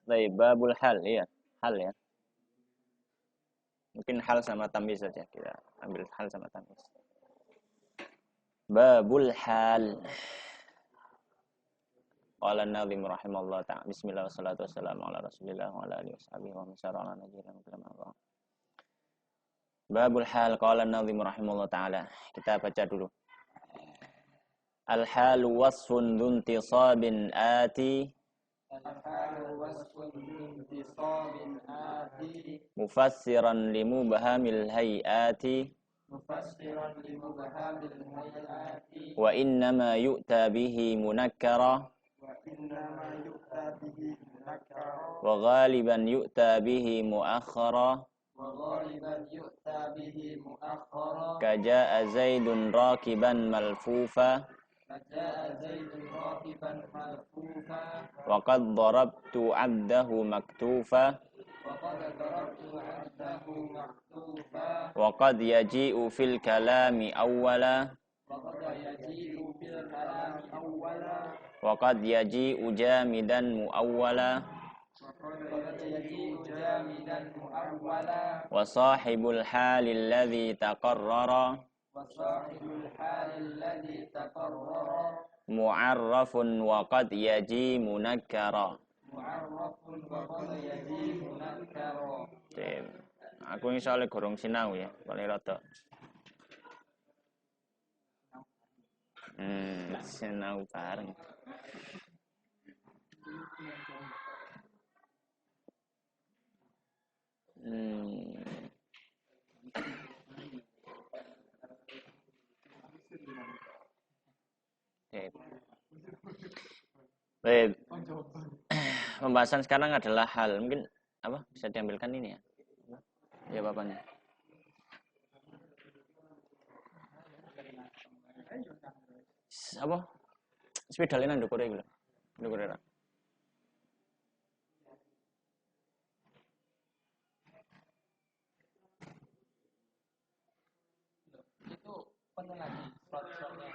Baik, babul hal, iya. Hal ya. Mungkin hal sama tamyiz saja. Kita ambil hal sama tamyiz. Babul hal. Qala an-nadhim rahimallahu ta'ala. Bismillah wassalatu wassalamu ala Rasulillah wa ala alihi washabihi wa man sara ala nahjihi ila Babul hal qala an-nadhim rahimallahu ta'ala. Kita baca dulu. Al-halu wasfun dzuntisabin ati mufassiran limubhamil hayati wa innama yu'ta bihi munakkara wa ghaliban yu'ta bihi muakhkhara kaja'a zaidun rakiban malfufa wa qad darabtu 'abdahu maktufa wa qad yaji'u fil kalami awwala wa qad yaji'u jamidan muawwala wa sahibul halil ladzi taqarrara mu'arrafun wa qad yaji munakkara. Aku insyaallah gorong sinau ya, paling rada. Sinau bareng. Baik. Pembahasan sekarang adalah hal. Mungkin apa? Bisa diambilkan ini ya. Ya bapaknya. Apa? Sepedalnya nang ndukure iku lho. Ndukure ra. Itu penuh lagi slot-slotnya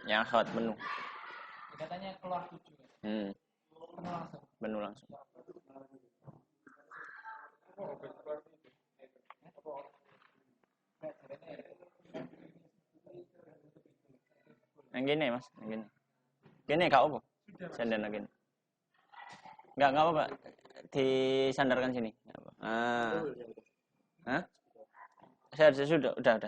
yang hot menu. Katanya keluar 7. Penuh langsung. Yang gini mas, yang gini. Gini gak apa? Sandarkan gini. Enggak apa-apa. Disandarkan sini. Hah? Saya sudah, udah.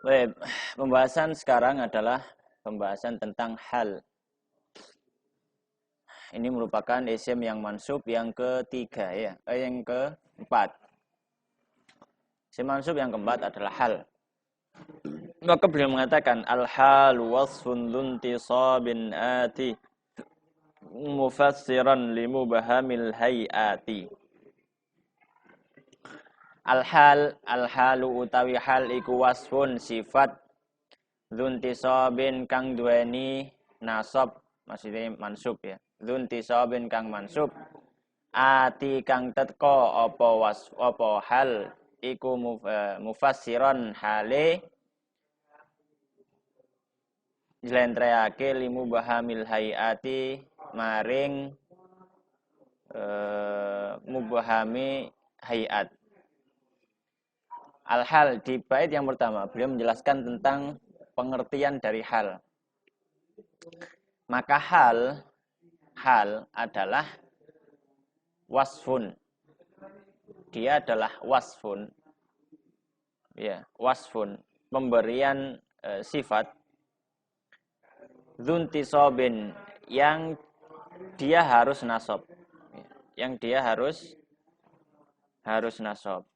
Baik, pembahasan sekarang adalah pembahasan tentang hal. Ini merupakan isim yang mansub yang ketiga ya, yang keempat. Isim mansub yang keempat adalah hal. Maka beliau mengatakan al-hal wasfun dzuntisabin ati mufassiran limubhamil hayati. Al-halu utawi hal iku wasfun sifat dzuntisabin kang duweni nasab, maksudnya mansub ya. Dzuntisabin kang mansub ati kang teka apa hal iku mufassiran hale jlentreake limubhamil hayati maring mubhami hayat. Al-hal di bait yang pertama beliau menjelaskan tentang pengertian dari hal. Maka hal adalah wasfun. Dia adalah wasfun. Ya, wasfun, pemberian sifat dzuntisabin yang dia harus nasab. Yang dia harus nasab.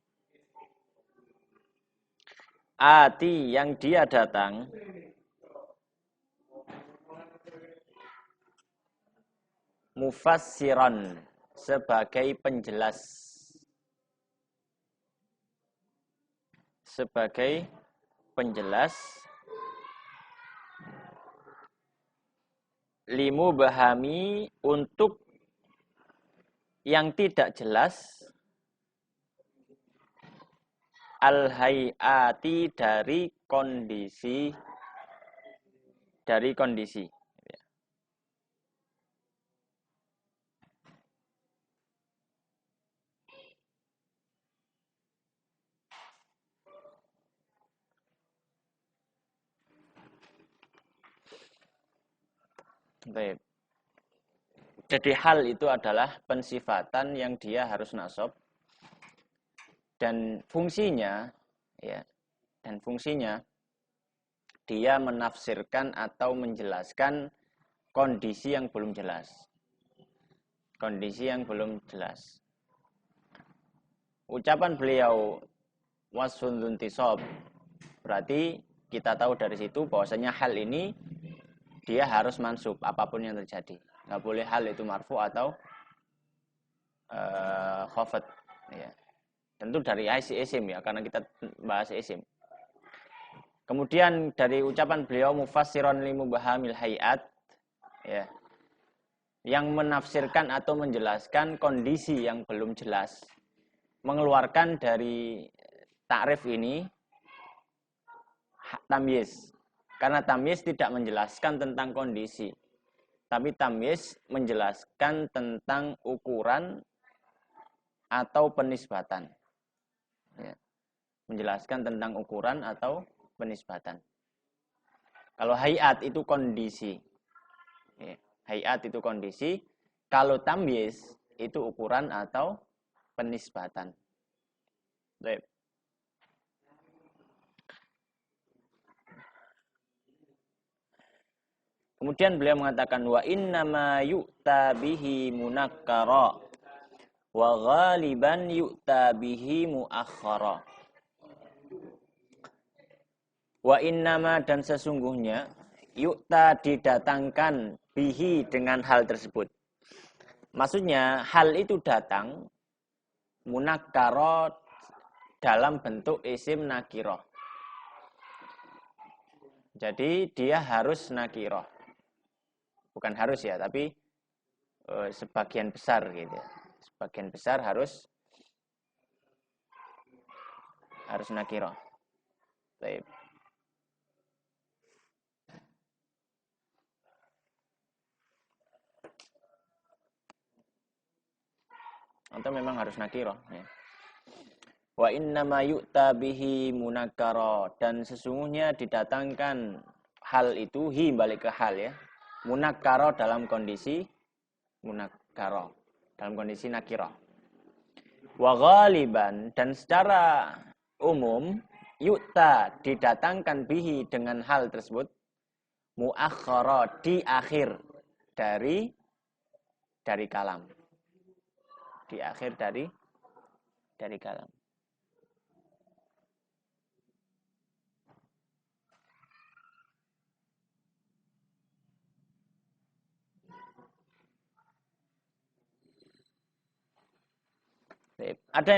Ati yang dia datang mufassiran sebagai penjelas limu bahami untuk yang tidak jelas al-hayati dari kondisi. Baik. Jadi hal itu adalah pensifatan yang dia harus nasab dan fungsinya dia menafsirkan atau menjelaskan kondisi yang belum jelas. Ucapan beliau wasfun dzuntisab berarti kita tahu dari situ bahwasanya hal ini dia harus mansub apapun yang terjadi. Nggak boleh hal itu marfu atau khafat. Ya. Tentu dari isim ya, karena kita bahas isim. Kemudian dari ucapan beliau mufassiron li mubahamil hayat, ya, yang menafsirkan atau menjelaskan kondisi yang belum jelas, mengeluarkan dari takrif ini tamyiz. Karena tamyiz tidak menjelaskan tentang kondisi, tapi tamyiz menjelaskan tentang ukuran atau penisbatan. Ya. Menjelaskan tentang ukuran atau penisbatan. Kalau hayat itu kondisi. Ya. Hayat itu kondisi. Kalau tamyiz itu ukuran atau penisbatan. Baik. Kemudian beliau mengatakan wa innama yu'ta bihi munakkara wa ghaliban yu'ta bihi muakhkhara. Wa innama dan sesungguhnya yu'ta didatangkan bihi dengan hal tersebut. Maksudnya hal itu datang munakkara dalam bentuk isim nakirah. Jadi dia harus nakirah. Bukan harus ya, tapi sebagian besar gitu. Sebagian besar harus nakirah. Baik. Atau memang harus nakirah ya. Wa innama yu'ta bihi munakkara dan sesungguhnya didatangkan hal itu balik ke hal ya. Munakkara dalam kondisi munakkara, dalam kondisi nakirah. Wa ghaliban dan secara umum yu'ta didatangkan bihi dengan hal tersebut muakhkhara di akhir dari kalam. Di akhir dari kalam. Ada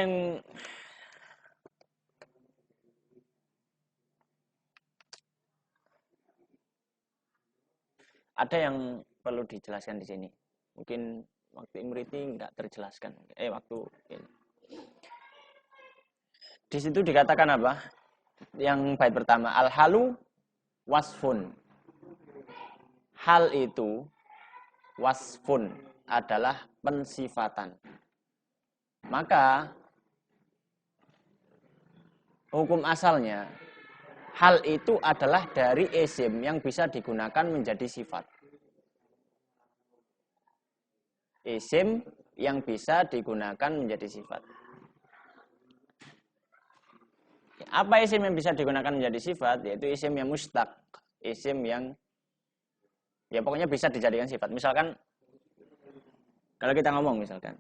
yang perlu dijelaskan di sini. Mungkin waktu Imriti nggak terjelaskan. Di situ dikatakan apa? Yang bait pertama, al-halu wasfun. Hal itu wasfun adalah pensifatan. Maka hukum asalnya hal itu adalah dari isim yang bisa digunakan menjadi sifat. Isim yang bisa digunakan menjadi sifat. Apa isim yang bisa digunakan menjadi sifat? Yaitu isim yang mustaq. Isim yang ya pokoknya bisa dijadikan sifat. Misalkan kalau kita ngomong misalkan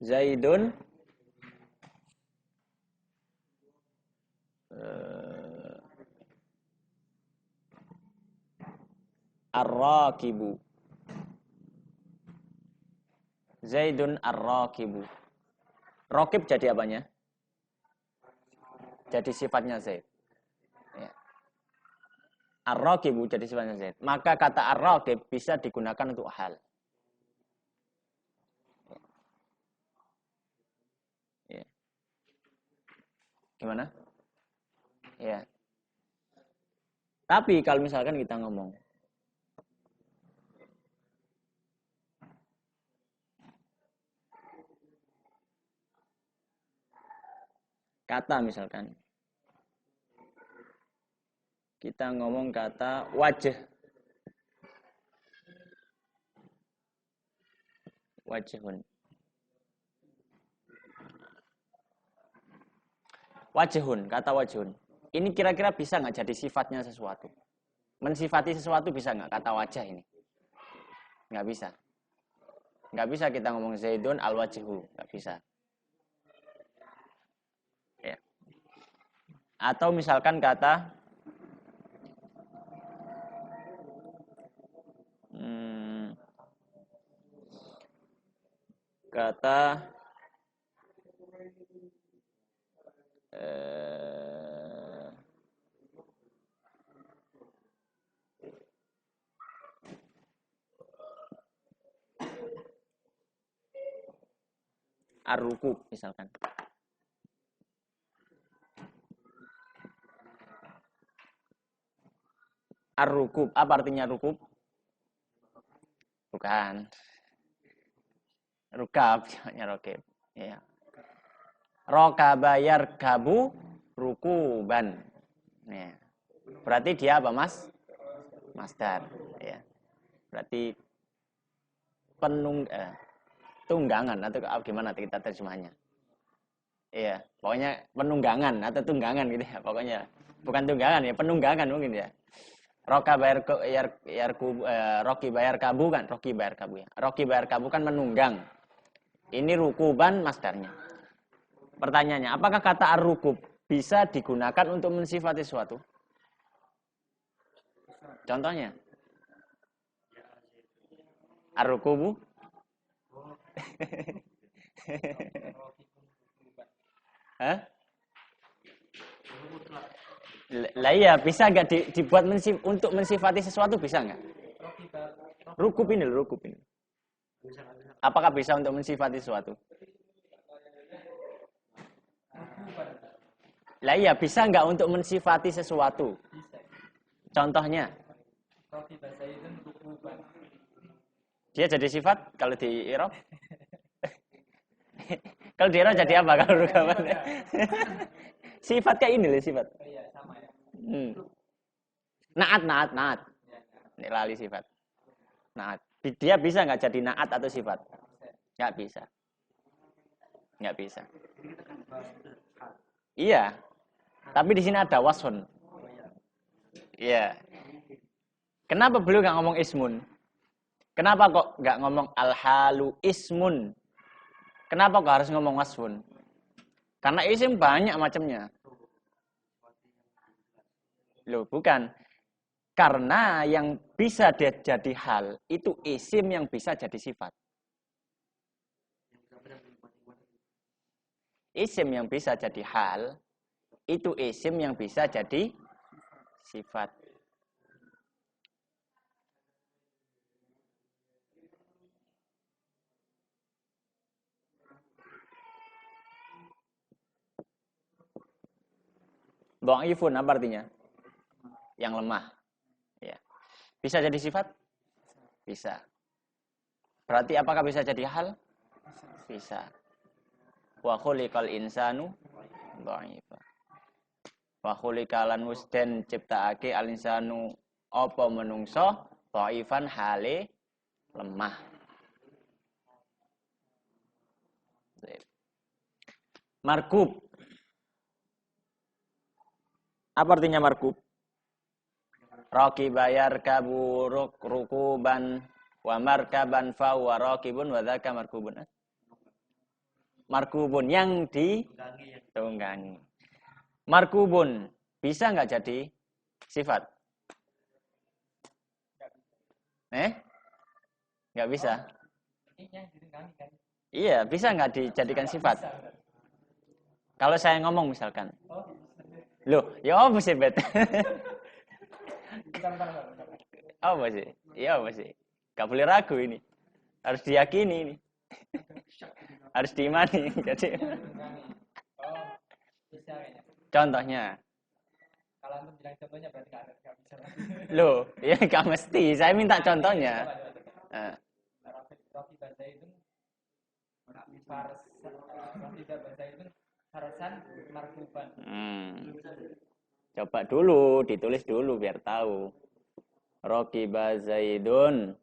Zaidun ar-rakibu. Zaidun ar-rakibu. Rakib jadi apanya? Jadi sifatnya Zaid. Ya. Ar-raqibu jadi sifatnya Zaid. Maka kata ar-raqib bisa digunakan untuk hal. Ya. Gimana? Ya. Tapi kalau misalkan kita ngomong kata misalkan kita ngomong kata wajah. Wajhun. Wajhun, kata wajhun. Ini kira-kira bisa nggak jadi sifatnya sesuatu? Mensifati sesuatu bisa nggak kata wajah ini? Nggak bisa. Nggak bisa kita ngomong Zaidun al-wajhu. Nggak bisa. Ya. Atau misalkan kata ar-rukub misalkan. Ar-rukub, apa artinya rukub? Bukan. Rukab, jangan rokib. Ya. Rokabayar gabu rukuban. Ya. Berarti dia apa mas? Masdar. Ya. Berarti tunggangan atau gimana kita terjemahnya? Iya, pokoknya penunggangan atau tunggangan gitu ya. Pokoknya bukan tunggangan ya, penunggangan mungkin ya. Roki bayar kabu kan, Roki bayar kabu ya. Roki bayar kabu kan menunggang. Ini rukuban masdarnya. Pertanyaannya, apakah kata ar-rukub bisa digunakan untuk mensifati sesuatu? Contohnya, ar-rukubu. Hah? Lah iya, bisa nggak dibuat untuk mensifati sesuatu, bisa nggak? Rukub ini. Apakah bisa untuk mensifati sesuatu? Lah iya, bisa nggak untuk mensifati sesuatu? Contohnya? Dia jadi sifat kalau di i'rab? Kalau di i'rab jadi apa kalau rukaban? Sifat kayak ini loh sifat. Naat. Ini lali sifat. Naat. Dia bisa nggak jadi naat atau sifat? Nggak bisa. Nggak bisa. Iya. Tapi di sini ada wasfun. Iya. Kenapa beliau nggak ngomong ismun? Kenapa kok nggak ngomong al-halu ismun? Kenapa kok harus ngomong wasfun? Karena isim banyak macamnya. Loh, bukan. Karena yang bisa jadi hal, itu isim yang bisa jadi sifat. Isim yang bisa jadi hal, itu isim yang bisa jadi sifat. Dhaifun apa artinya? Yang lemah. Ya. Bisa jadi sifat? Bisa. Berarti apakah bisa jadi hal? Bisa. Wa khuliqal insanu dhaifa. Wa khuliqalan musden ciptaake al insanu apa menungso dhaifan hale lemah. Markub. Apa artinya markub? Roki bayar kaburuk rukuban wa markaban fa wa rokibun wa dzaka markubun. Markubun yang ditunggangi. Markubun bisa nggak jadi sifat? Nggak bisa. Iya, bisa nggak dijadikan sifat? Kalau saya ngomong misalkan, loh, ya apa sih bet? Apa sih? Iya apa sih? Gak boleh ragu ini. Harus diyakini ini. Harus diimani. Jadi contohnya. Kalau antum bilang contohnya berarti nggak bisa. Loh, ya gak mesti. Saya minta contohnya. Roti bahasa itu Farsan marfuban. Coba dulu, ditulis dulu biar tahu. Raqiba Zaidun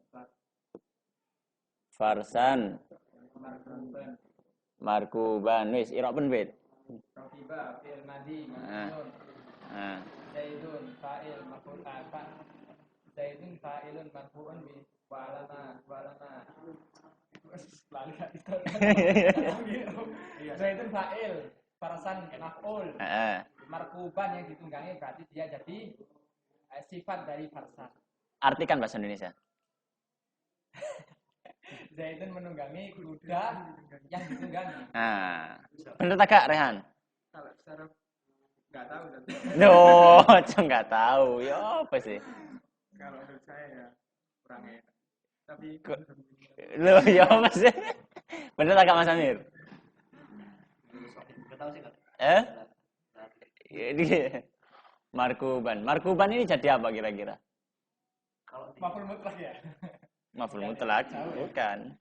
Farsan markuban. Wis irok pen wit. Raqiba fi'il madhi marfun. Zaidun fa'il marfu'un apa? Zaidun fa'ilun marfu'un bi wa'alama. Zaidun fa'il, Farsan maf'ul. Markuban yang ditunggangi berarti dia jadi sifat dari Farsan. Artikan bahasa Indonesia. Zaidun menunggangi kuda yang ditunggangi. Bener tak Kak Rehan? Kalau secara nggak tahu. Loh, nggak tahu. Ya apa sih? Kalau menurut saya ya kurang enak. Tapi loh, ya apa sih? Bener tak Kak Mas Amir? Markuban ini jadi apa kira-kira? Maf'ul mutlak ya? Maf'ul mutlak, bukan.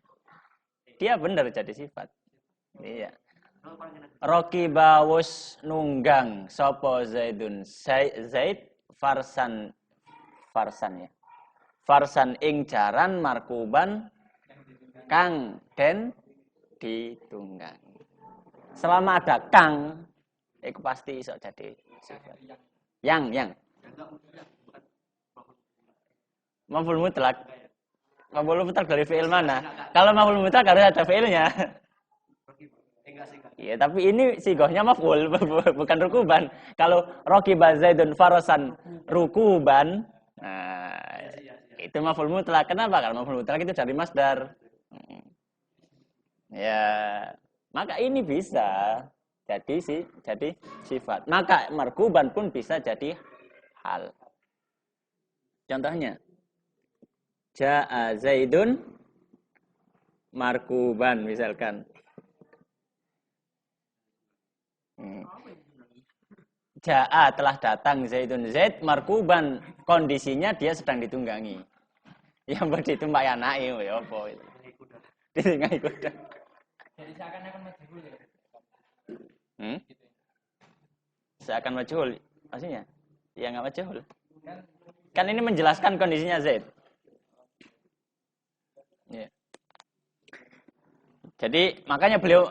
Dia benar jadi sifat. Iya. Raqiba wus nunggang sapa Zaidun. Zaid farsan ya. Farsan ing jaran markuban kang den ditunggangi. Selama ada kang, itu pasti iso jadi sifat. Yang. Maf'ul mutlak. Maf'ul mutlak dari fi'il mana? Kalau maf'ul mutlak harus ada fi'ilnya. Iya, tapi ini sigohnya maf'ul, bukan rukuban. Kalau raqiba Zaidun farasan rukuban, nah, itu maf'ul mutlak. Kenapa? Kalau maf'ul mutlak itu dari masdar. Ya, maka ini bisa jadi sifat. Maka markuban pun bisa jadi hal. Contohnya, Ja'a Zaidun markuban misalkan. Ja'a telah datang Zaidun. Zaid markuban, kondisinya dia sedang ditunggangi. Yang berditumpak ya naik ya apa itu. Ditunggangi kuda. Jadi seakan-akan majhul ya. Seakan majhul. Maksudnya? Ya enggak majhul. Kan ini menjelaskan kondisinya Zaid. Ya. Jadi makanya beliau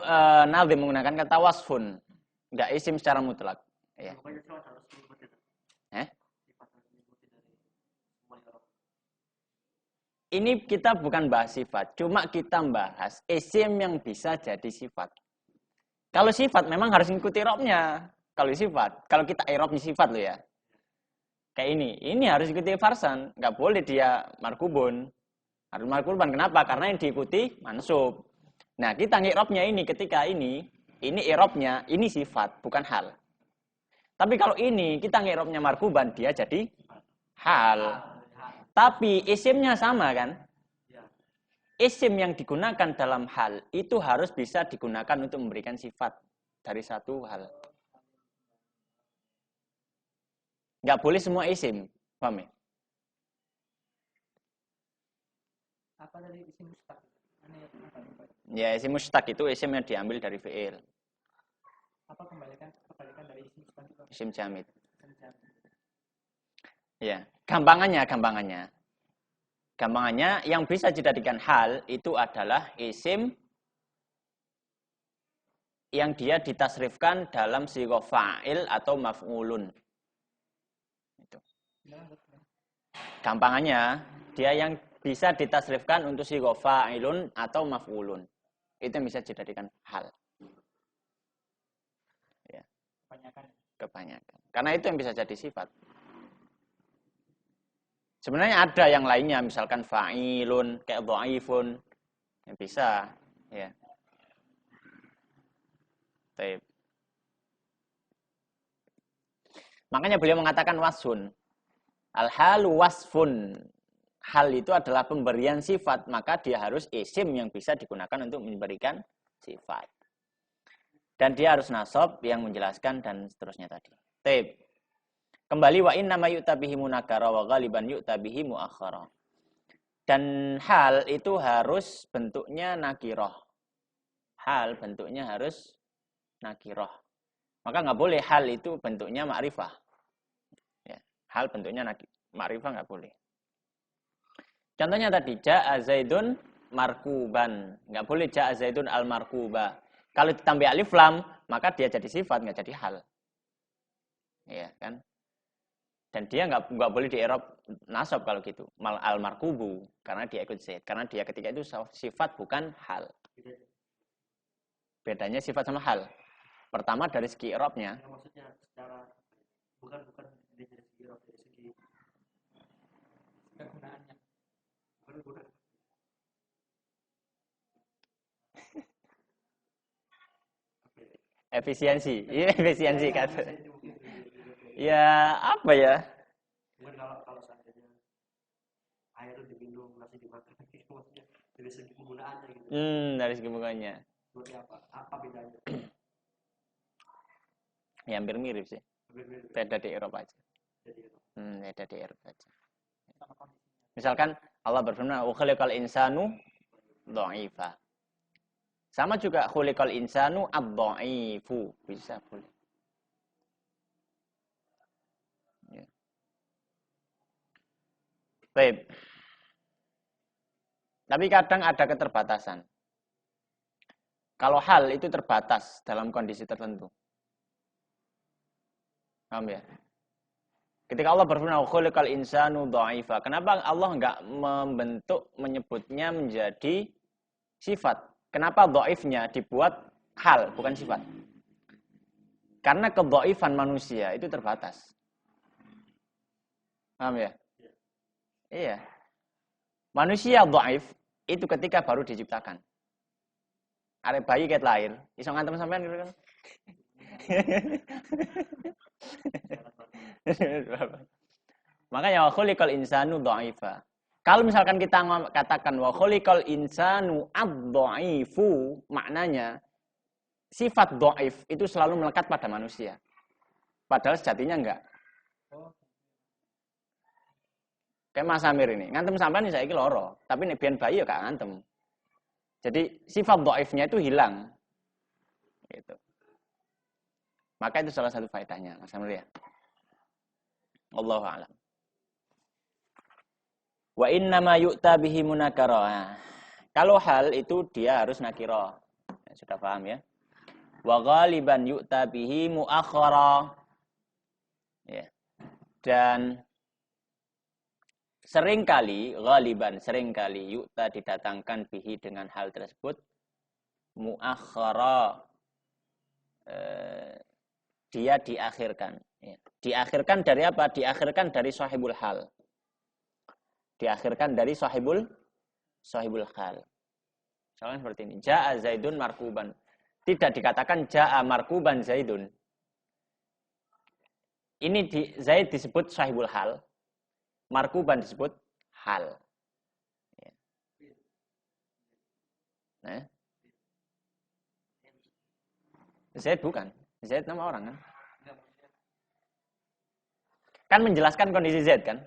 Nazim menggunakan kata wasfun, enggak isim secara mutlak. Ya. Ini kita bukan bahas sifat, cuma kita bahas isim yang bisa jadi sifat. Kalau sifat memang harus mengikuti i'rabnya. Kalau sifat, kalau kita i'rabnya sifat loh ya. Kayak ini harus ikuti farsan, nggak boleh dia markubun. Harus markuban, kenapa? Karena yang diikuti mansub. Nah, kita i'rabnya ini ketika ini i'rabnya, ini sifat, bukan hal. Tapi kalau ini kita i'rabnya markuban, dia jadi hal. Tapi isimnya sama kan? Isim yang digunakan dalam hal itu harus bisa digunakan untuk memberikan sifat dari satu hal. Nggak boleh semua isim, paham ya? Apa dari isim mustaq? Ya, isim mustaq itu isim yang diambil dari fi'il. Apa kebalikan dari isim mustaq? Isim jamid. Ya, gampangannya yang bisa dijadikan hal itu adalah isim yang dia ditasrifkan dalam sighah fa'il atau maf'ulun. Itu. Gampangannya dia yang bisa ditasrifkan untuk sighah fa'ilun atau maf'ulun. Itu yang bisa dijadikan hal. Ya. Kebanyakan. Karena itu yang bisa jadi sifat. Sebenarnya ada yang lainnya, misalkan fa'ilun, kayak dhaifun, ya bisa, ya. Taib. Makanya beliau mengatakan wasun. Al-halu wasfun. Hal itu adalah pemberian sifat, maka dia harus isim yang bisa digunakan untuk memberikan sifat. Dan dia harus nasab yang menjelaskan dan seterusnya tadi. Taib. Kembali wa inna ma yu'ta bihi munakara wa ghaliban yu'ta bihi muakhara. Dan hal itu harus bentuknya nakirah. Hal bentuknya harus nakirah. Maka nggak boleh hal itu bentuknya ma'rifah. Ya, hal bentuknya ma'rifah nggak boleh. Contohnya tadi, ja'a Zaidun markuban. Nggak boleh ja'a Zaidun al-markuba. Kalau ditambah alif lam, maka dia jadi sifat, nggak jadi hal. Ya kan? Dan dia nggak boleh di i'rab nasab kalau gitu. Al-markubu. Karena dia ikut Zaid. Karena dia ketika itu sifat bukan hal. Bedanya sifat sama hal. Pertama dari segi i'rabnya. Maksudnya secara bukan dari segi i'rab, dari segi kegunaannya. Bukan. Efisiensi. Iya, efisiensi kata. Ya, apa ya? Mungkin kalau seandainya air itu diminum, nasi dimakan, maksudnya dari segi penggunaannya gitu. Dari segi penggunaannya. Seperti apa? Apa bedanya? Ya, hampir mirip sih. Beda di Eropa aja. Beda di Eropa aja. Misalkan Allah berfirman, "Wa khuliqal insanu dha'ifa." Sama juga khuliqal insanu ad-dha'ifu. Bisa boleh. Ya. Baik. Tapi kadang ada keterbatasan. Kalau hal itu terbatas dalam kondisi tertentu. Paham ya? Ketika Allah berfirman, "Khuliqal insanu dha'ifa." Kenapa Allah enggak menyebutnya menjadi sifat? Kenapa dhaifnya dibuat hal, bukan sifat? Karena kedhaifan manusia itu terbatas. Paham ya? Iya. Manusia dhaif itu ketika baru diciptakan. Arek bayi ket lahir, iso ngantem sampean gitu kan. Makanya wa khuliqal insanu dha'ifa. Kalau misalkan kita katakan wa khuliqal insanu ad-dha'ifu, maknanya sifat dha'if itu selalu melekat pada manusia. Padahal sejatinya enggak. Kayak Mas Amir ini, ngantem sampean ini saiki loro, tapi nek biyen bayi ya gak ngantem. Jadi sifat dhaifnya itu hilang. Gitu. Maka itu salah satu faedahnya, Mas Amir ya. Wallahu a'lam. Wa inna ma yu'ta bihi munakara. Kalau hal itu dia harus nakira. Ya, sudah paham ya? Wa ghaliban yu'ta bihi muakhara. Ya. Dan seringkali yu'ta didatangkan bihi dengan hal tersebut muakhara. Dia diakhirkan. Ya. Diakhirkan dari apa? Diakhirkan dari sahibul hal. Diakhirkan dari sahibul hal. Soalnya seperti ini. Ja'a Zaidun markuban. Tidak dikatakan ja'a markuban Zaidun. Ini Zaid disebut sahibul hal. Markuban disebut hal. Ya. Nah. Zaid bukan. Zaid nama orang kan? Kan menjelaskan kondisi Zaid kan?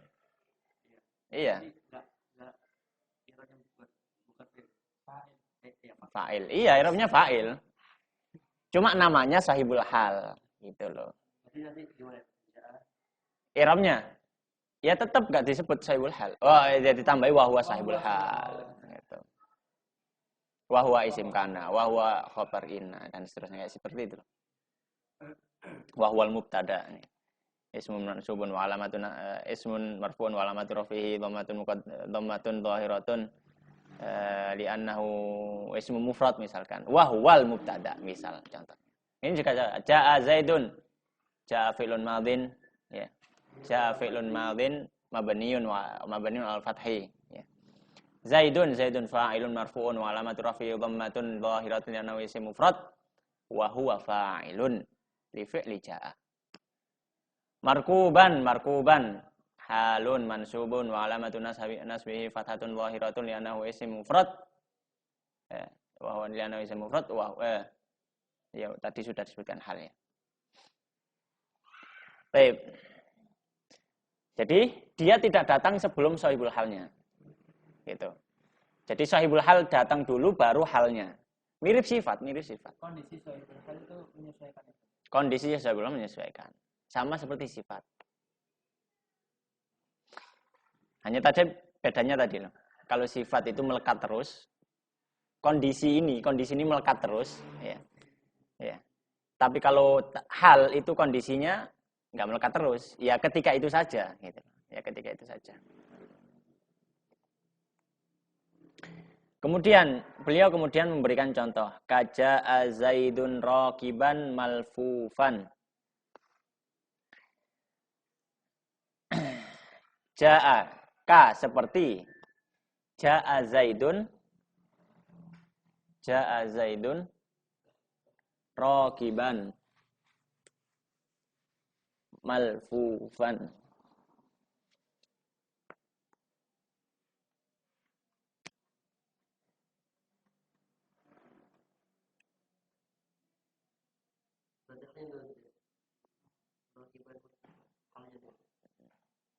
Iya. Fa'il. Iya, i'rabnya fa'il. Cuma namanya sahibul hal, gitu loh. I'rabnya ya tetap enggak disebut sahibul hal. Oh, ya ditambahi wa huwa sahibul hal, gitu. Wa huwa isim kana, wa huwa khabar inna dan seterusnya kayak seperti itu. Wa huwal mubtada nih. Ismun mansubun wa alamatun ismun marfu'un wa alamatu rafihi dhammatun dhahiratun li'annahu ismu mufrad misalkan. Wa huwal mubtada misal contoh. Ini juga ja'a Zaidun. Ja'a fi'lun madhin ya. Ja'a fi'lun madhin mabniun al fathi ya. Zaidun fa'ilun marfu'un wa alamatu rafihi dhammatun dhahiratun li'annahu ismu mufrad wa huwa fa'ilun li fi'li ja'a. Markuban halun mansubun wa alamatun nasbihi fathatun zahiratun li'annahu isim mufrad. Wa huwa li'annahu isim mufrad ya tadi sudah disebutkan halnya. Baik. Jadi dia tidak datang sebelum sahibul halnya. Gitu. Jadi sahibul hal datang dulu baru halnya. Mirip sifat. Kondisi sahibul hal itu menyesuaikan itu. Kondisi sahibul hal menyesuaikan. Sama seperti sifat. Hanya tadi bedanya tadi loh. Kalau sifat itu melekat terus, kondisi ini melekat terus, ya. Ya. Tapi kalau hal itu kondisinya nggak melekat terus, ya ketika itu saja, gitu. Ya ketika itu saja. Kemudian beliau memberikan contoh, kaja'a Zaidun raqiban malfufan. Ja'a ka seperti ja'a Zaidun raqiban malfufan.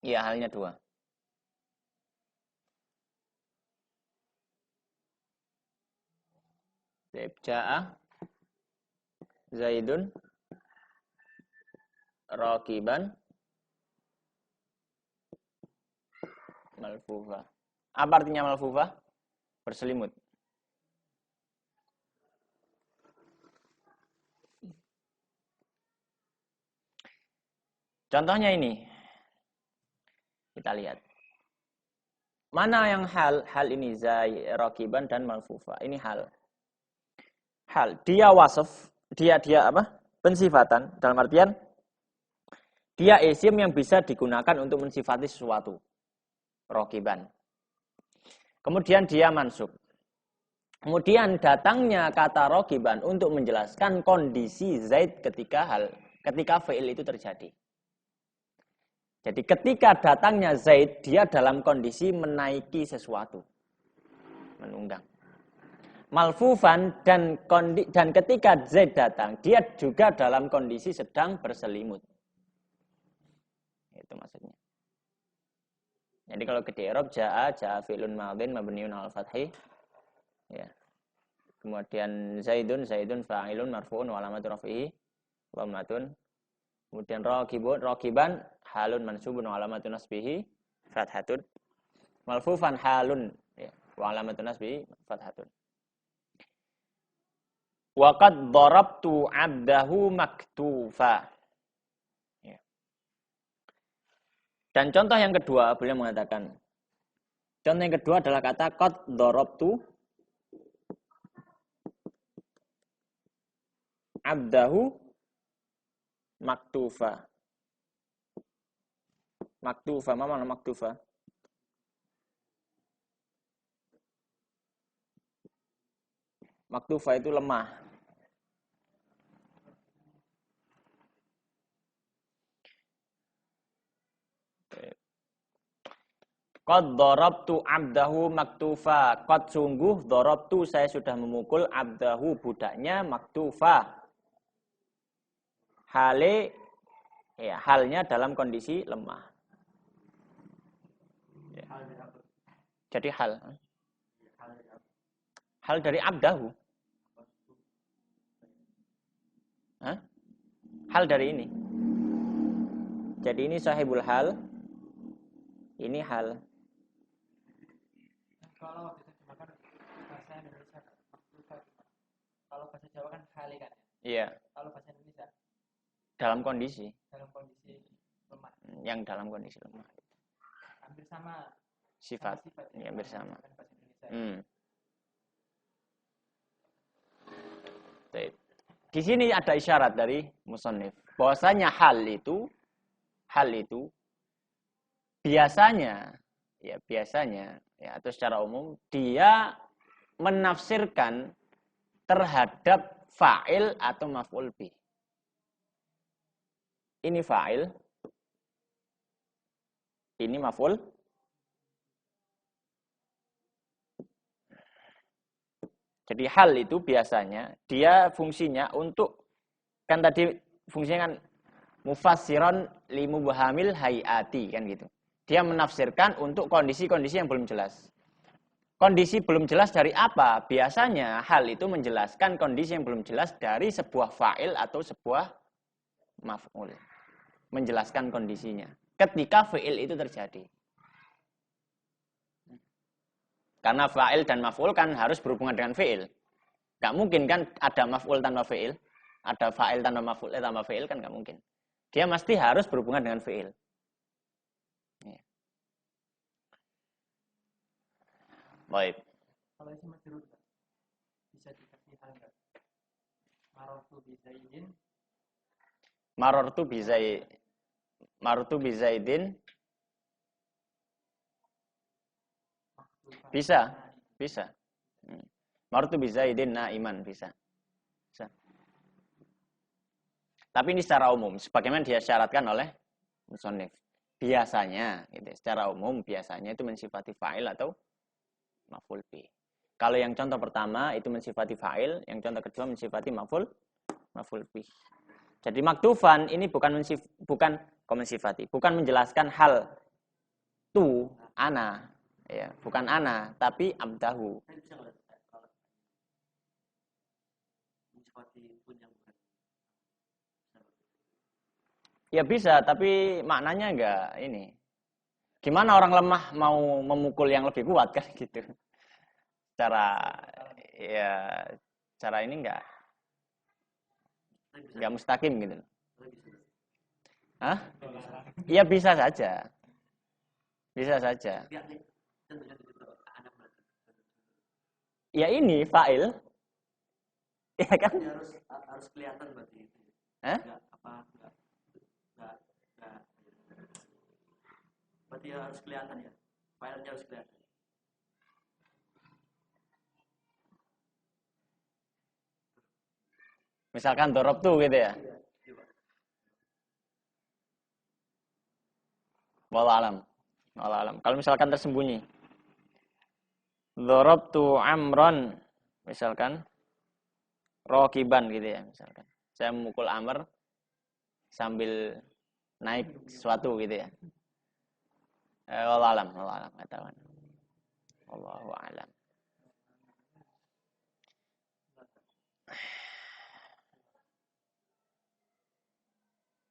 Iya, halnya dua. Ja'a Zaidun raqiban malfufa. Apa artinya malfufa? Berselimut. Contohnya ini. Kita lihat. Mana yang hal? Hal ini raqiban dan malfufa. Ini hal. Hal. Dia wasaf. Dia apa? Pensifatan. Dalam artian dia isim yang bisa digunakan untuk mensifati sesuatu. Raqiban. Kemudian dia mansub. Kemudian datangnya kata raqiban untuk menjelaskan kondisi Zaid ketika fi'il itu terjadi. Jadi ketika datangnya Zaid, dia dalam kondisi menaiki sesuatu. Menunggang. Malfufan dan ketika Zaid datang, dia juga dalam kondisi sedang berselimut. Itu maksudnya. Jadi kalau ke i'rab ja'a fi'lun madhin mabniun 'alal fathi. Ya. Kemudian Zaidun fa'ilun marfu'un wa alamatu raf'ihi dhammatun. Kemudian raqiban halun mansubun wa alamatun nasbihi fathatun. Malfufan halun ya, wa alamatun nasbihi fathatun. Wa qad darabtu 'abdahu maktufa. Ya. Dan contoh yang kedua beliau mengatakan, contoh yang kedua adalah kata qad darabtu 'abdahu maktufa. Maktufa, mana maktufa? Maktufa itu lemah. Qad darabtu 'abdahu maktufa. Qad sungguh darabtu saya sudah memukul 'abdahu budaknya maktufa. Halnya dalam kondisi lemah. Ya. Jadi hal dari abdahu. Hah? Hal dari ini. Jadi ini sahibul hal. Ini hal. Kalau diterjemahkan bahasa Indonesia maktufa, kalau bahasa Jawa kan hali kan? Iya. Kalau bahasa Indonesia dalam kondisi lemah. Yang dalam kondisi lemah. Hampir sama sifat ya, hampir sama. Di sini ada isyarat dari musannif bahwasanya hal itu biasanya atau secara umum dia menafsirkan terhadap fa'il atau maf'ul bih. Ini fa'il, ini maf'ul. Jadi hal itu biasanya dia fungsinya untuk, kan tadi fungsinya kan mufassiron limubhamil hayati kan gitu. Dia menafsirkan untuk kondisi-kondisi yang belum jelas. Kondisi belum jelas dari apa? Biasanya hal itu menjelaskan kondisi yang belum jelas dari sebuah fa'il atau sebuah maf'ul. Menjelaskan kondisinya. Ketika fi'il itu terjadi. Karena fa'il dan maf'ul kan harus berhubungan dengan fi'il. Gak mungkin kan ada maf'ul tanpa fi'il. Ada fa'il tanpa maf'ul tanpa fi'il kan gak mungkin. Dia mesti harus berhubungan dengan fi'il. Baik. Kalau isim majrur bisa dikasih hal enggak? Marartu bizaidin. Bisa. Marartu bizaidin naiman bisa. Tapi ini secara umum, sebagaimana dia syaratkan oleh musannif. Biasanya, gitu, secara umum biasanya itu mensifati fa'il atau maf'ul bih. Kalau yang contoh pertama itu mensifati fa'il, yang contoh kedua mensifati maf'ul bih. Jadi maktufan ini bukan menjelaskan hal tu ana, ya, bukan ana, tapi abdahu. Ya bisa, tapi maknanya enggak ini. Gimana orang lemah mau memukul yang lebih kuat kan gitu. Cara ini enggak mustaqim gitu. Hah? Iya bisa saja. Bisa saja. Ya ini fa'il. Ya kan? Harus kelihatan berarti itu. Hah? Berarti harus kelihatan ya. Fa'ilnya harus kelihatan. Misalkan dorob tuh gitu ya. Wallahu alam. Kalau misalkan tersembunyi. Dorob tuh amron. Misalkan. Rokiban gitu ya. Misalkan. Saya memukul Amr. Sambil naik sesuatu gitu ya. Wallahu alam. Wallahu alam.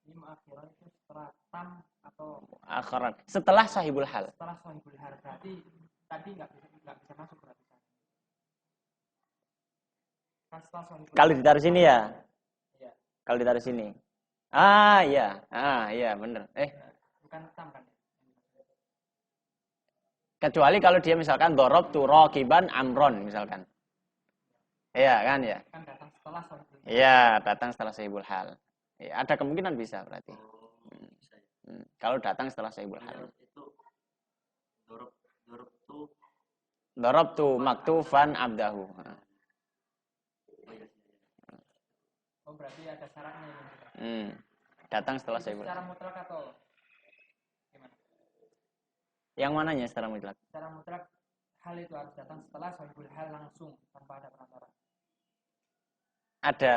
Ini muakhiran itu setelah tam atau akhiran. Setelah sahibul hal. Setelah sahibul hal berarti tadi nggak bisa masuk berarti. Kalau ditaruh sini ya. Iya. Kalau ditaruh sini. Iya, benar. Bukan tam kan? Kecuali kalau dia misalkan dorob tu rokiban amron misalkan. Iya kan ya. Kan datang setelah sahibul hal. Iya, datang setelah sahibul hal. Ya, ada kemungkinan bisa berarti. Kalau datang setelah sahibul hal. Itu dorob tu maktufan abdahu. Oh berarti ada syaratnya ini. Datang setelah sahibul hal. Secara mutlak atau gimana? Yang mananya secara mutlak? Secara mutlak hal itu harus datang setelah sahibul hal langsung tanpa ada perantara. Ada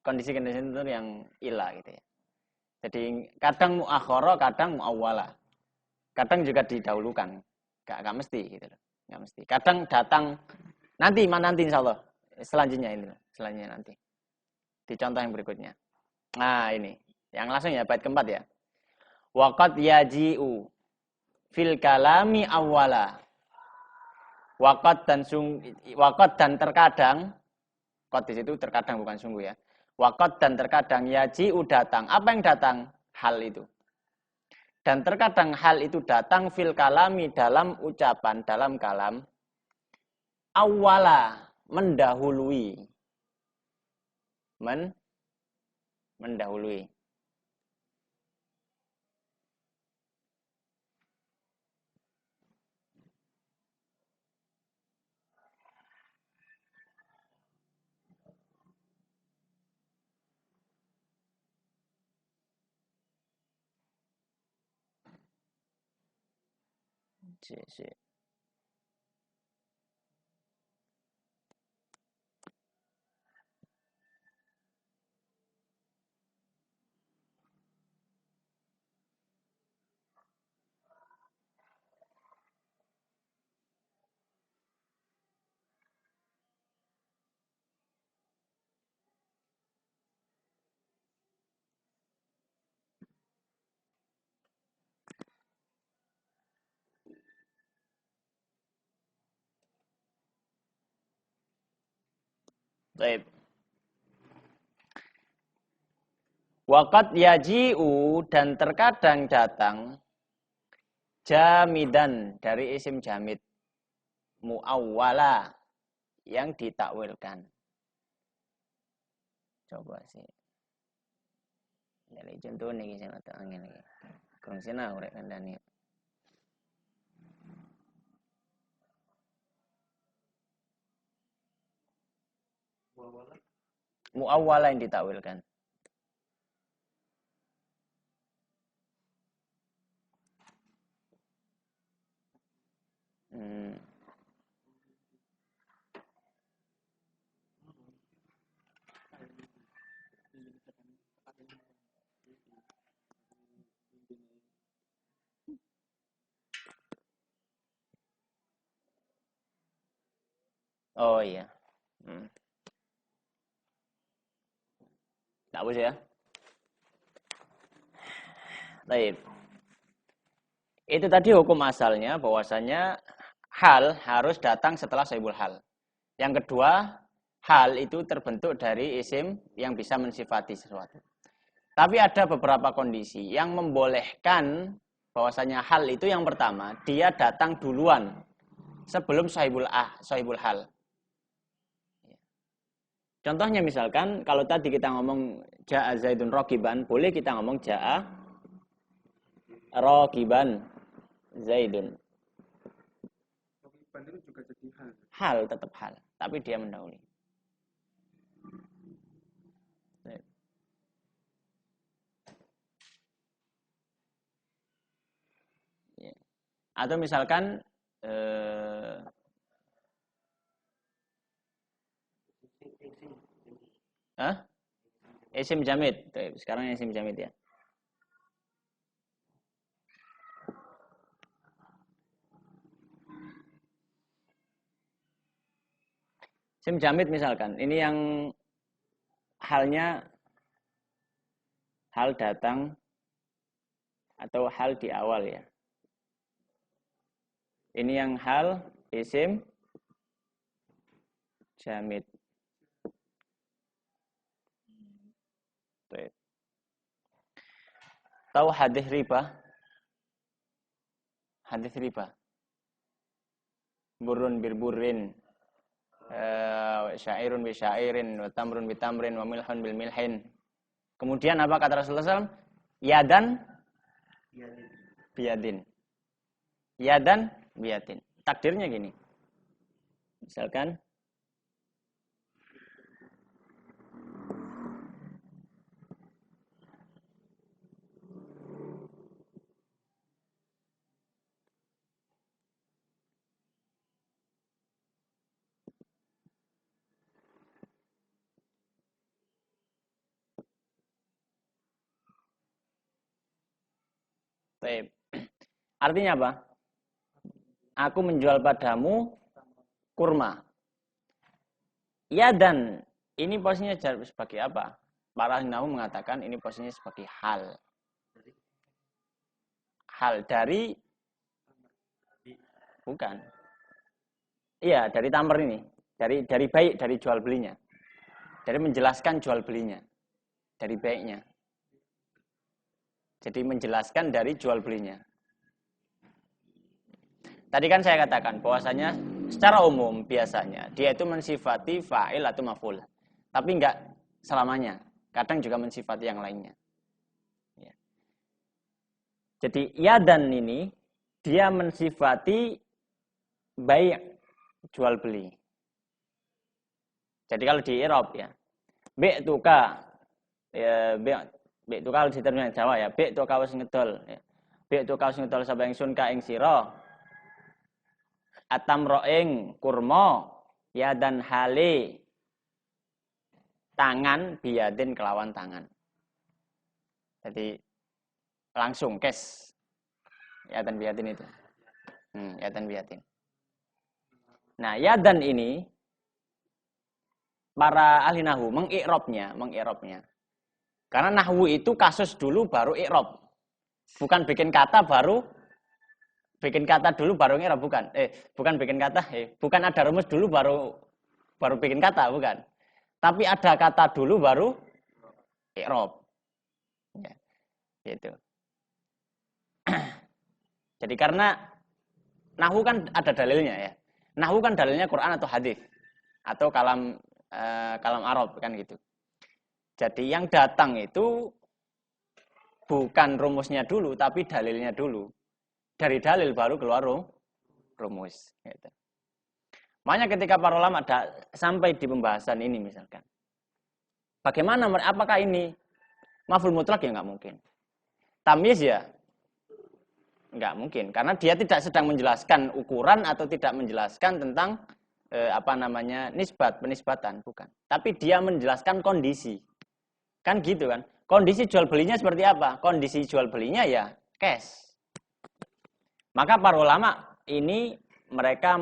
kondisi-kondisi itu yang ilah gitu ya. Jadi kadang muakhara, kadang muawwala. Kadang juga didahulukan. Gak mesti gitu loh. Gak mesti. Kadang datang nanti insyaallah. Selanjutnya nanti. Di contoh yang berikutnya. Nah, ini. Yang langsung ya bait keempat ya. Waqad yaji'u fil kalami awwala. Waqad dan terkadang, qad di situ terkadang bukan sungguh ya. Waqad dan terkadang yaji'u datang. Apa yang datang? Hal itu. Dan terkadang hal itu datang fil kalami dalam ucapan, dalam kalam. Awwala, mendahului. Mendahului. Si. Baik. Waqat yaji'u dan terkadang datang jamidan dari isim jamid muawwala yang ditakwilkan. Coba sih. Dari contoh nih sing rada angel iki. Kurang sinau rek kandhane. Muawwala yang ditakwilkan. Oh iya. Tak boleh ya. Baik. Itu tadi hukum asalnya bahwasanya hal harus datang setelah sahibul hal. Yang kedua, hal itu terbentuk dari isim yang bisa mensifati sesuatu. Tapi ada beberapa kondisi yang membolehkan bahwasanya hal itu yang pertama, dia datang duluan sebelum sahibul hal. Contohnya misalkan kalau tadi kita ngomong ja'a Zaidun raqiban, boleh kita ngomong ja'a raqiban Zaidun. Raqiban itu juga jadi hal. Hal tetap hal, tapi dia mendahului. Atau misalkan isim jamid. Sekarang isim jamid ya. Isim jamid misalkan, ini yang halnya hal datang atau hal di awal ya. Ini yang hal isim jamid. Tahu hadis riba? Hadis riba. Burun birburin, syairun bi syairin, wa tamrun bi tamrin, wa milhun bil milhin. Kemudian apa kata Rasulullah SAW? Yadan biyadin. Yadan biyadin. Takdirnya gini. Misalkan artinya apa? Aku menjual padamu kurma. Ya dan ini posisinya sebagai apa? Para ahli mengatakan ini posisinya sebagai hal. Hal dari bukan. Iya, dari tamar ini. Dari baik, dari jual belinya. Dari menjelaskan jual belinya. Dari baiknya. Jadi menjelaskan dari jual belinya. Tadi kan saya katakan bahwasanya secara umum biasanya dia itu mensifati fa'il atau maf'ul. Tapi enggak selamanya. Kadang juga mensifati yang lainnya. Ya. Jadi yadan ini dia mensifati baik jual beli. Jadi kalau di i'rab ya. Bi'tuka ya bi'tuka kalau di terjemahan Jawa ya. Bi'tuka wis ngedol ya. Bi'tuka wis ngedol sapa ingsun ka ing sira. Atamro'ing kurma yadan hale tangan biadin kelawan tangan. Jadi langsung cash. Yadan biadin itu. Yadan biadin. Nah, yadan ini para ahli nahwu mengi'rabnya. Karena nahwu itu kasus dulu baru i'rab. Bukan bikin kata dulu baru i'rab, bukan. Bukan bikin kata, bukan ada rumus dulu baru bikin kata, bukan. Tapi ada kata dulu baru i'rab. Ya, gitu. Jadi karena nahwu kan ada dalilnya ya. Nahwu kan dalilnya Quran atau hadis atau kalam Arab kan gitu. Jadi yang datang itu bukan rumusnya dulu tapi dalilnya dulu. Dari dalil baru keluar rumus. Gitu. Makanya ketika para ulama sampai di pembahasan ini misalkan, bagaimana? Apakah ini maf'ul mutlak? Ya nggak mungkin. Tamyiz ya nggak mungkin karena dia tidak sedang menjelaskan ukuran atau tidak menjelaskan tentang penisbatan, bukan. Tapi dia menjelaskan kondisi. Kan gitu kan. Kondisi jual belinya seperti apa? Kondisi jual belinya ya cash. Maka para ulama ini mereka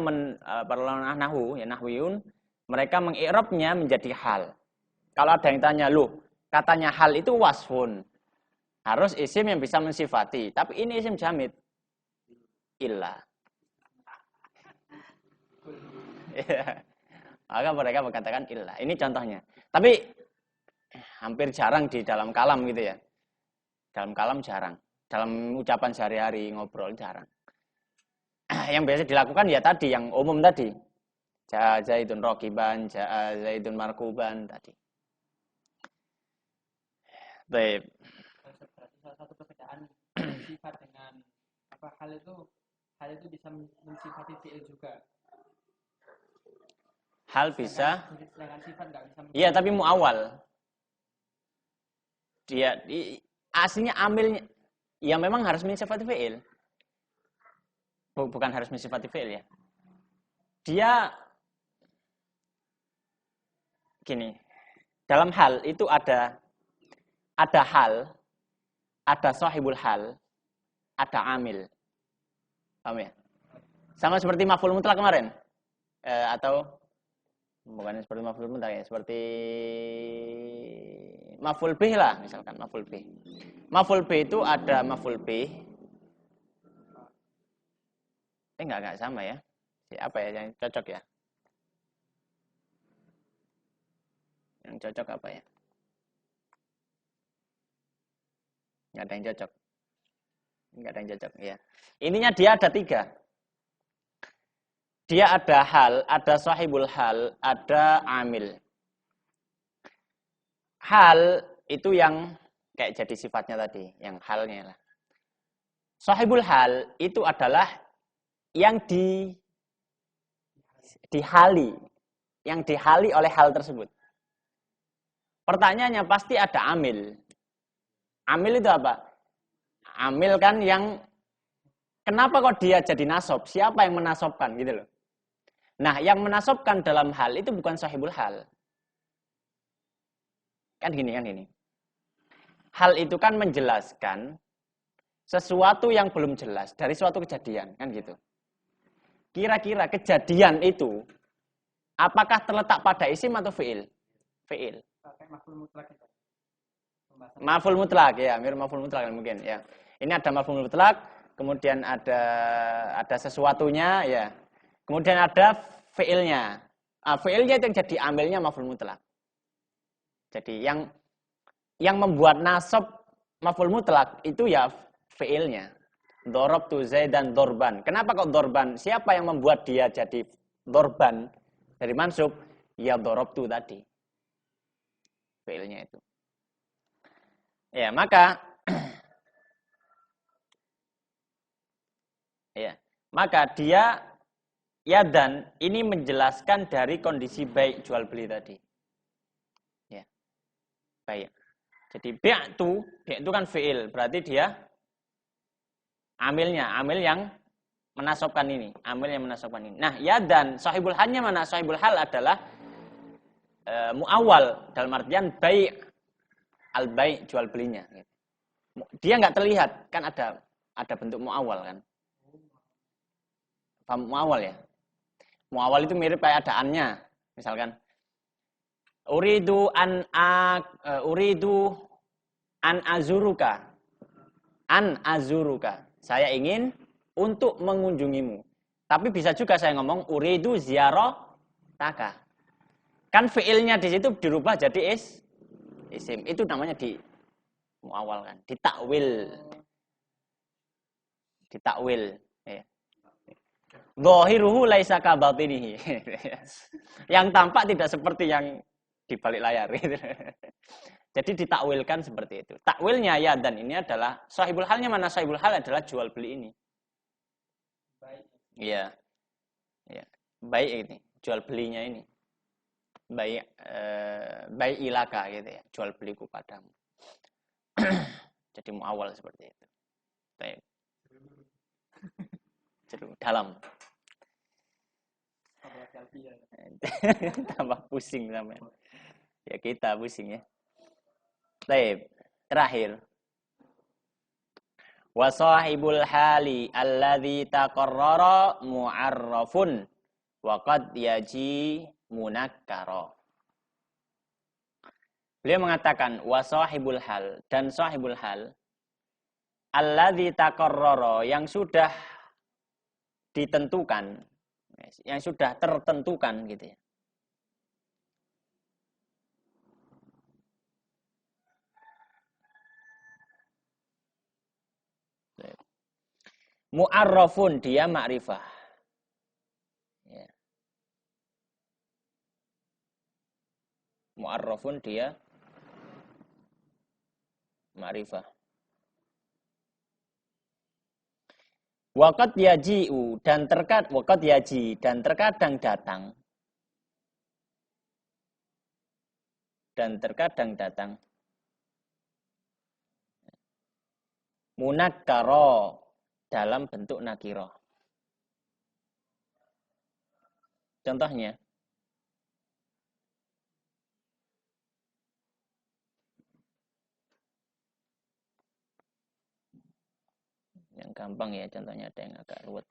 para ulama nahwu, ya nahwiyun, mereka mengi'rabnya menjadi hal. Kalau ada yang tanya, loh, katanya hal itu wasfun. Harus isim yang bisa mensifati. Tapi ini isim jamid. Illa. Maka mereka mengatakan illa. Ini contohnya. Tapi hampir jarang di dalam kalam gitu ya. Dalam kalam jarang. Dalam ucapan sehari-hari ngobrol jarang. Yang biasa dilakukan ya tadi, yang umum tadi. Ja'a Zaidun rokiban, Ja'a Zaidun markuban tadi. Baik. Salah satu perbedaan sifat dengan hal itu bisa mensifati fi'il juga. Hal bisa. Sedangkan sifat nggak bisa. Iya, tapi muawal. Dia aslinya amilnya ya memang harus mensifati fi'il. Bukan harus mensifati fi'il ya. Dia gini. Dalam hal itu ada hal, ada sahibul hal, ada amil. Paham ya? Sama seperti maf'ul mutlak kemarin. Atau bukan seperti maf'ul mutlak ya, seperti maf'ul bih lah, misalkan maf'ul bih. Maf'ul bih itu ada maf'ul bih. Enggak sama ya. Apa ya yang cocok ya? Yang cocok apa ya? Enggak ada yang cocok. Enggak ada yang cocok, ya. Intinya dia ada 3. Dia ada hal, ada sahibul hal, ada amil. Hal itu yang kayak jadi sifatnya tadi, yang halnya lah. Sahibul hal itu adalah yang dihali, yang dihali oleh hal tersebut. Pertanyaannya pasti ada amil. Amil itu apa? Amil kan yang kenapa kok dia jadi nasab? Siapa yang menasobkan gitu loh. Nah, yang menasobkan dalam hal itu bukan sahibul hal. Kan gini. Hal itu kan menjelaskan sesuatu yang belum jelas dari suatu kejadian, kan gitu. Kira-kira kejadian itu apakah terletak pada isim atau fi'il? Fi'il. Maf'ul mutlak ya, mirip maf'ul mutlak mungkin ya. Ini ada maf'ul mutlak, kemudian ada sesuatunya ya. Kemudian ada fi'ilnya. Fi'ilnya itu yang jadi amilnya maf'ul mutlak. Jadi yang membuat nasab maf'ul mutlak itu ya fi'ilnya. Darabtu Zaidan dorban. Kenapa kok dorban? Siapa yang membuat dia jadi dorban dari mansub? Ya darabtu tadi. Fi'ilnya itu. Ya, maka dia yadan ini menjelaskan dari kondisi baik jual beli tadi. Ya. Baik. Jadi bi'tu kan fi'il, berarti dia amil yang menasabkan ini, amil yang menasabkan ini. Nah, yadan sahibul halnya mana? Sahibul hal adalah muawwal dalam artian bai' al-bai' jual belinya. Dia nggak terlihat, kan ada bentuk muawwal kan. Paham muawwal ya? Muawwal itu mirip kayak ada annya. Misalkan uridu an azuruka. An azuruka. Saya ingin untuk mengunjungimu. Tapi bisa juga saya ngomong uridu ziyarataka. Kan fiilnya di situ dirubah jadi isim. Itu namanya di muawwal kan, ditakwil. Ditakwil, ya. Zahiruhu laisa ka batinihi. Yang tampak tidak seperti yang di balik layar gitu. Jadi ditakwilkan seperti itu. Takwilnya ya dan ini adalah sahibul halnya mana? Sahibul hal adalah jual beli ini. Baik. Iya. Ya. Baik ini, jual belinya ini. Baik ilaka gitu ya, jual beliku padamu. Jadi muawwal seperti itu. Baik. Jadi dalam. Tambah pusing namanya. Ya kita pusing ya. Baik, terakhir. Wa sahibul hali alladzi taqarrara mu'arrafun wa qad yaji munakkara. Beliau mengatakan wa sahibul hal, dan sahibul hal alladzi taqarrara, yang sudah ditentukan, yang sudah tertentukan gitu ya. Mu'arrafun, dia ma'rifah. Ya. Mu'arrafun, dia ma'rifah. Waqad yaji'u, dan waqad yaji, dan terkadang datang. Dan terkadang datang. Munakkara, dalam bentuk nakirah. Contohnya, yang gampang ya, contohnya ada yang agak ruwet.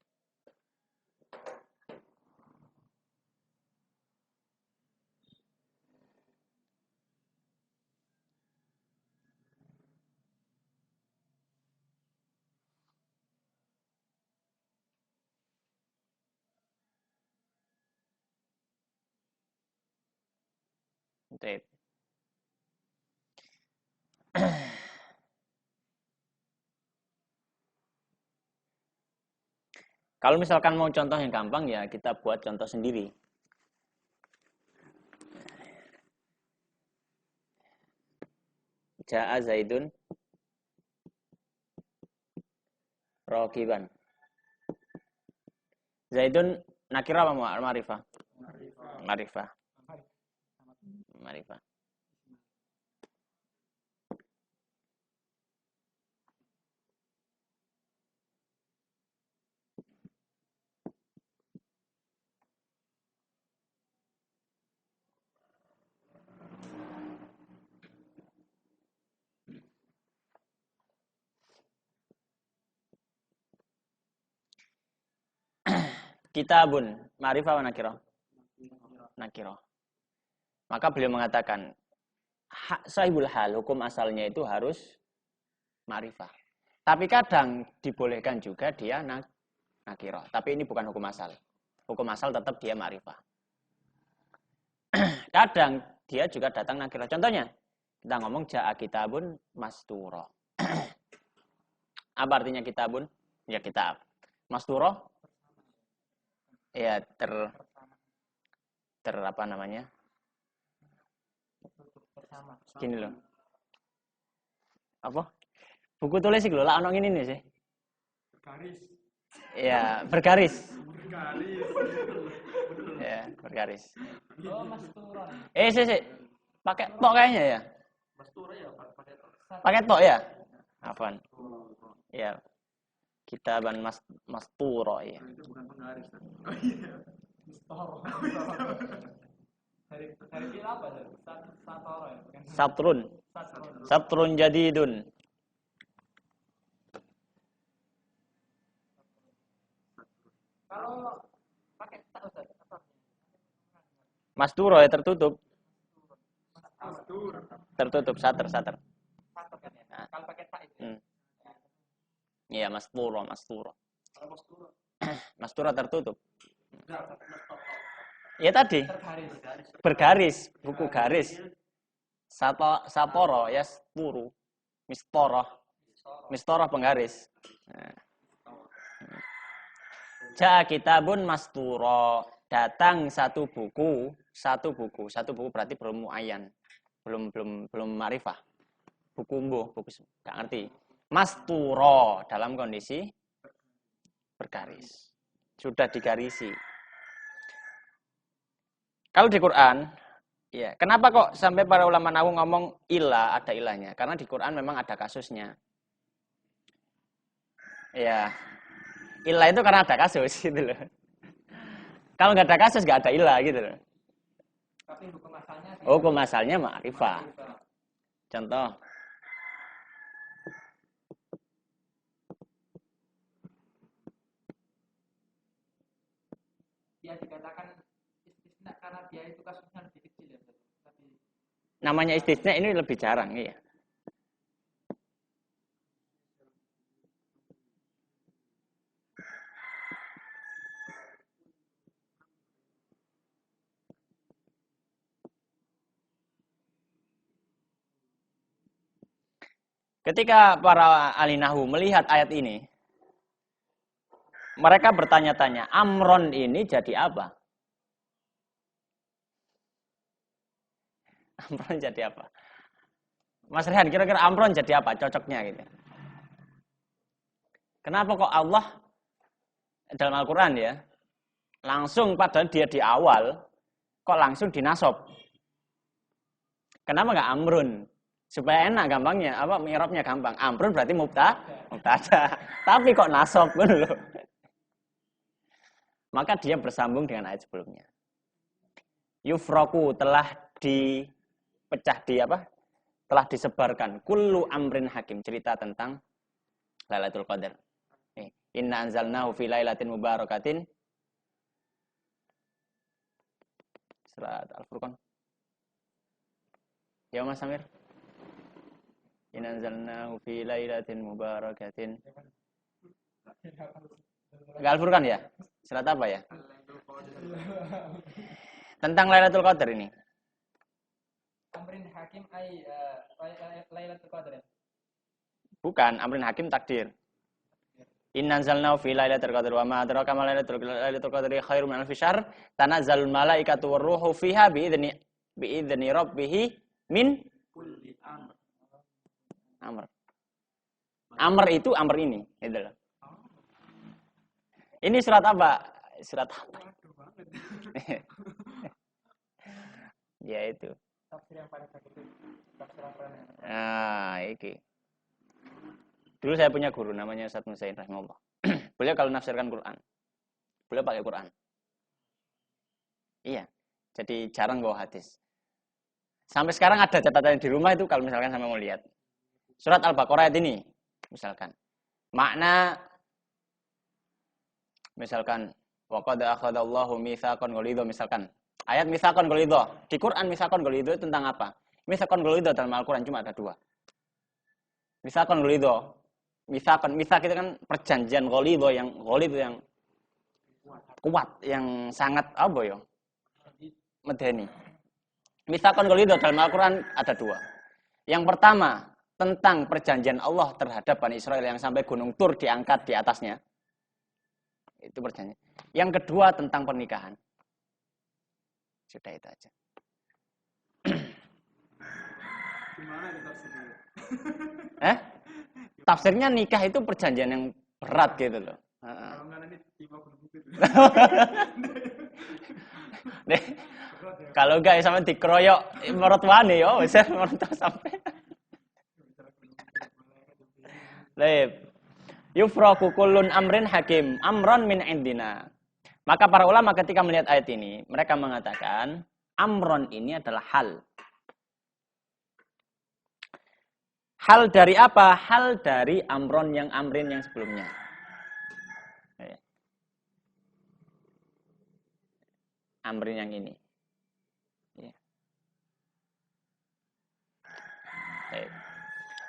Baik. Kalau misalkan mau contoh yang gampang ya kita buat contoh sendiri. Ja'a Zaidun raqiban. Zaidun nakirah apa ma'rifah? Ma'rifah. Ma'rifah. Kitabun, ma'rifah wa nakirah? Nakirah. Maka beliau mengatakan sahibul hal, hukum asalnya itu harus ma'rifah. Tapi kadang dibolehkan juga dia nakirah. Tapi ini bukan hukum asal. Hukum asal tetap dia ma'rifah. Kadang dia juga datang nakirah. Contohnya, kita ngomong ja'a kitabun masturo. Apa artinya kitabun? Ya kitab. Masturo? Ya apa namanya? Gini loh. Apa? Buku tulis sih lho, lah ono ngene sih. Bergaris. Ya, bergaris. Bergaris. Ya, bergaris. Oh, masturon. Sih. Pakai tok kayaknya ya. Mastura ya pakai tok. Pakai tok ya? Afwan. Ya. Kitaban masturo ya. Itu bukan penggaris. Dari fil apa? Satoro ya? Satrun. Satrun jadidun. Kalau pakai tak Ustaz, apa? Masturo ya tertutup. Tertutup sater. Satu kan ya. Nah. Kalau pakai tak itu. Iya, masturo. Kalau masturo. Masturo tertutup. Ya tadi. Bergaris, buku garis. Saporo ya sturu. Mistoroh penggaris. Nah. Ja kitabun masturo. Datang satu buku berarti belum muayyan. Belum ma'rifah. Buku enggak ngerti. Masturo dalam kondisi bergaris. Sudah digarisi. Kalau di Quran, ya, kenapa kok sampai para ulama nahwu ngomong ilah, ada ilahnya? Karena di Quran memang ada kasusnya. Ya. Ilah itu karena ada kasus gitu loh. Kalau nggak ada kasus nggak ada ilah gitu loh. Tapi hukum asalnya ma'rifah. Contoh. Dia dikatakan istisna karena dia itu kasusnya lebih kecil ya. Tapi namanya istisna ini lebih jarang ya. Ketika para ahli nahwu melihat ayat ini, mereka bertanya-tanya, amron ini jadi apa? Amron jadi apa? Mas Rehan, kira-kira amron jadi apa? Cocoknya gitu. Kenapa kok Allah dalam Al-Quran ya, langsung padahal dia di awal, kok langsung dinasob? Kenapa nggak amrun? Supaya enak gampangnya, apa mi'rabnya gampang. Amrun berarti mubtada. Tapi kok nasob gitu loh. Maka dia bersambung dengan ayat sebelumnya. Yufraku telah dipecah telah disebarkan kullu amrin hakim, cerita tentang Lailatul Qadar. Inna anzalnahu fi lailatin mubarakatin. Surat Al-Furqan. Ya Mas Samir. Inna anzalnahu fi lailatin mubarakatin. Al-Furqan ya? Surat apa ya? Tentang Lailatul Qadar ini. Amrin hakim Lailatul Qadar. Bukan, amrin hakim takdir. Inna anzalnahu fi lailatul qadar wa ma adraka ma lailatul qadri khairum min alfi syahr tanazzalul malaikatu warruhu fiha biidzni rabbih min kulli amr. Amr itu amr ini, gitu loh. Ini surat apa? Surat apa? Ya itu. Tafsir yang paling bagus itu tafsir Al-Qur'an. Nah, iki. Dulu saya punya guru namanya Ustaz Musain rahimahullah. Beliau kalau nafsirkan Quran, beliau pakai Quran. Iya. Jadi jarang bawa hadis. Sampai sekarang ada catatan di rumah itu kalau misalkan sama mau lihat. Surat Al-Baqarah ayat ini misalkan. Makna misalkan waqad akhadallahu mitsaqan ghalidha misalkan. Ayat mitsaqan ghalidha. Di Quran mitsaqan ghalidha itu tentang apa? Mitsaqan ghalidha dalam Al-Quran cuma ada 2. Mitsaqan ghalidha. Mitsaq itu kan perjanjian ghalidha yang kuat, yang sangat apa ya? Medeni. Mitsaqan ghalidha dalam Al-Quran ada 2. Yang pertama tentang perjanjian Allah terhadap Bani Israel yang sampai Gunung Tur diangkat di atasnya. Itu perjanjian. Yang kedua tentang pernikahan. Sudah itu aja. Gimana itu tafsirnya? Tafsirnya nikah itu perjanjian yang berat gitu loh. Kalau nggak nanti tiba Gunung Bukit. Kalau enggak sama dikeroyok mertuane yo wis mertua sampai. Lep. Yufraku kullun amrin hakim, amron min indina. Maka para ulama ketika melihat ayat ini, mereka mengatakan amron ini adalah hal. Hal dari apa? Hal dari amron yang amrin yang sebelumnya. Amrin yang ini.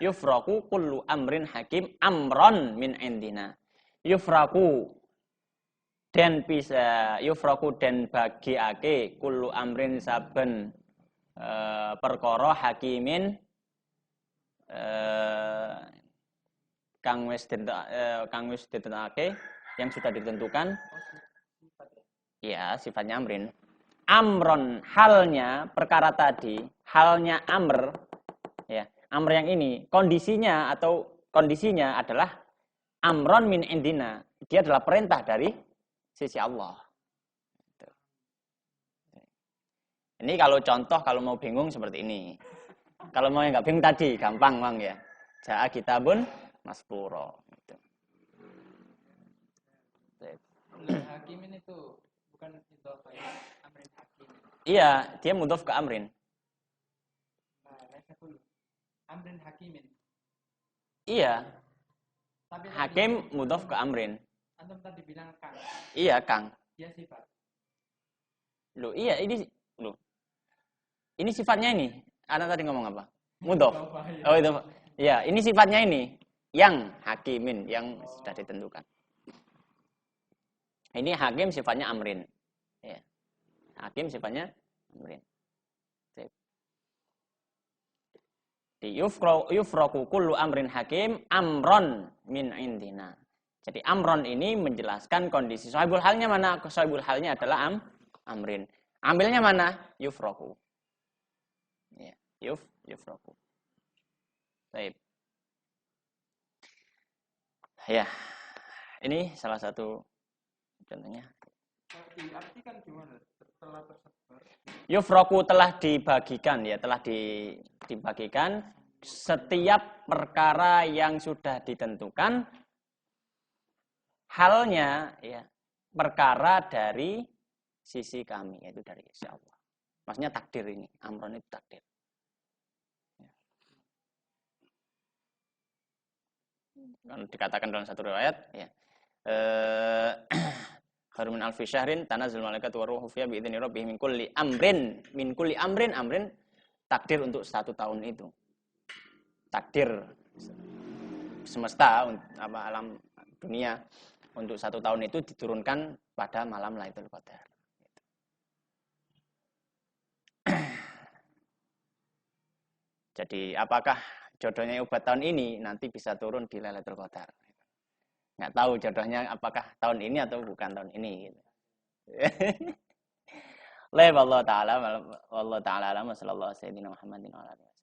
Yufraku kullu amrin hakim amron min indina. Yufraku dan bisa yufraku dan bagiake kullu amrin saben perkara hakimin kang wis ditentuake yang sudah ditentukan. Ya, sifatnya amrin. Amron halnya perkara tadi, halnya amr ya. Amr yang ini kondisinya adalah amron min indina. Dia adalah perintah dari sisi Allah. Ini kalau contoh, kalau mau bingung seperti ini. Kalau mau yang nggak bingung tadi, gampang Bang ya. Ja'a kitabun maspuro. Gitu. Hakimin itu bukan idhofah ya, amrin hakim. Iya, dia mudhof ke amrin. Amrin hakimin. Iya. Tapi hakim mudhof ke amrin. Antum tadi bilang kang. Iya, kang. Dia sifat. Loh, iya ini loh. Ini sifatnya ini. Anda tadi ngomong apa? Mudhof. Oh, itu. Ya, ini sifatnya ini. Yang hakimin, yang sudah ditentukan. Ini hakim sifatnya amrin. Ya. Hakim sifatnya amrin. Yufraku kullu amrin hakim amron min indina. Jadi amron ini menjelaskan kondisi. Sahibul halnya mana? Sahibul halnya adalah amrin. Ambilnya mana? Yufraku. Ya, yufraku. Baik. Ya. Ini salah satu contohnya. Diartikan gimana? Setelah tersebar. Yufraku telah dibagikan ya, telah dibagikan setiap perkara yang sudah ditentukan halnya ya perkara dari sisi kami, yaitu dari sisi Allah. Maksudnya takdir ini, amron itu takdir. Ya. Kan dikatakan dalam satu riwayat ya. Khairun min alfi syahrin tanazzul malaikatu waruhu fiha bi idzni rabbihim min kulli amrin takdir untuk 1 tahun itu. Takdir semesta alam dunia untuk 1 tahun itu diturunkan pada malam Lailatul Qadar. Jadi apakah jodohnya Ubat tahun ini nanti bisa turun di Lailatul Qadar? Nggak tahu jodohnya apakah tahun ini atau bukan tahun ini gitu. Allah taala alam sallallahu alaihi wasallam Muhammadin wa alihi